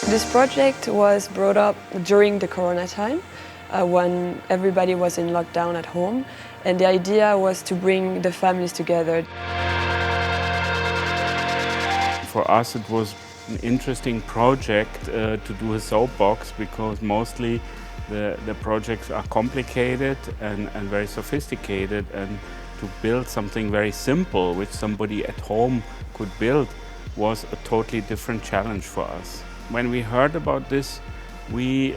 This project was brought up during the Corona time, when everybody was in lockdown at home, and the idea was to bring the families together. For us it was an interesting project to do a soapbox, because mostly the projects are complicated and very sophisticated, and to build something very simple which somebody at home could build was a totally different challenge for us. When we heard about this, we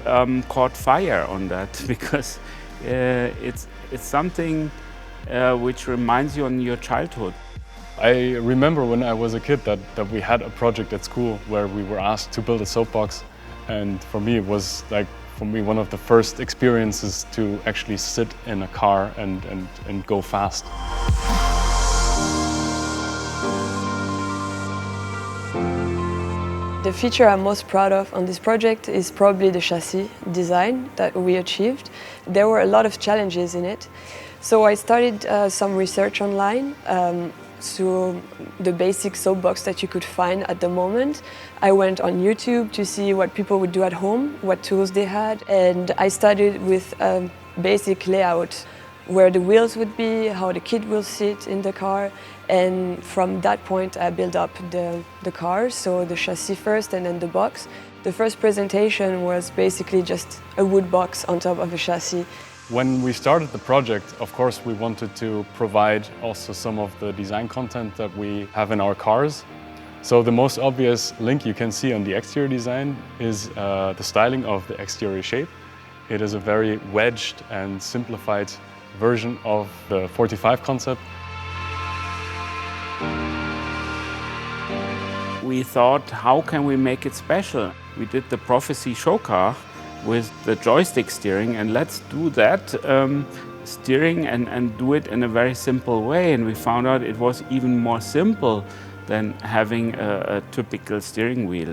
caught fire on that because it's something which reminds you on your childhood. I remember when I was a kid that we had a project at school where we were asked to build a soapbox, and for me it was one of the first experiences to actually sit in a car and go fast. The feature I'm most proud of on this project is probably the chassis design that we achieved. There were a lot of challenges in it, so I started some research online. So the basic soapbox that you could find at the moment. I went on YouTube to see what people would do at home, what tools they had, and I started with a basic layout where the wheels would be, how the kid will sit in the car, and from that point I built up the car, so the chassis first and then the box. The first presentation was basically just a wood box on top of a chassis. When we started the project, of course, we wanted to provide also some of the design content that we have in our cars. So the most obvious link you can see on the exterior design is the styling of the exterior shape. It is a very wedged and simplified version of the 45 concept. We thought, how can we make it special? We did the Prophecy show car with the joystick steering, and let's do that steering and do it in a very simple way. And we found out it was even more simple than having a typical steering wheel.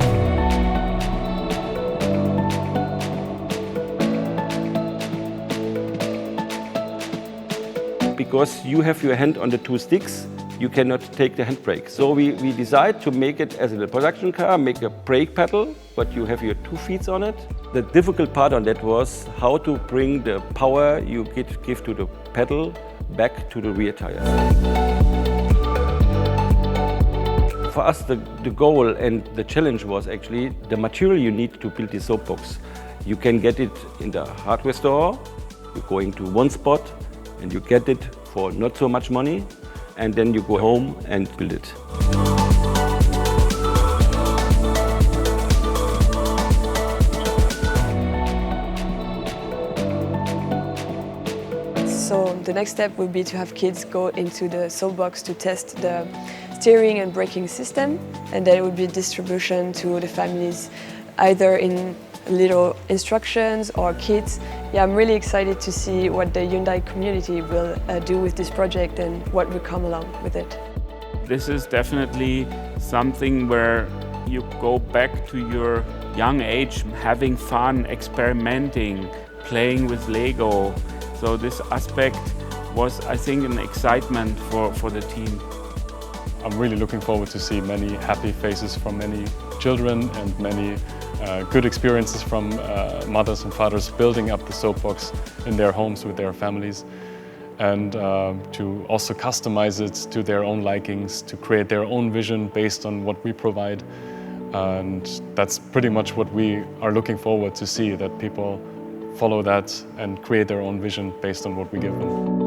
Because you have your hand on the two sticks, you cannot take the handbrake. So we decided to make it as in a production car, make a brake pedal, but you have your 2 feet on it. The difficult part on that was how to bring the power you give to the pedal back to the rear tire. For us, the goal and the challenge was actually the material you need to build this soapbox. You can get it in the hardware store. You're going to one spot and you get it for not so much money, and then you go home and build it. So the next step would be to have kids go into the soapbox to test the steering and braking system, and then it would be distribution to the families, either in little instructions or kits. Yeah, I'm really excited to see what the Hyundai community will do with this project and what will come along with it. This is definitely something where you go back to your young age, having fun, experimenting, playing with Lego. So this aspect was, I think, an excitement for the team. I'm really looking forward to see many happy faces from many children and many good experiences from mothers and fathers building up the soapbox in their homes with their families, and to also customize it to their own likings, to create their own vision based on what we provide. And that's pretty much what we are looking forward to see, that people follow that and create their own vision based on what we give them.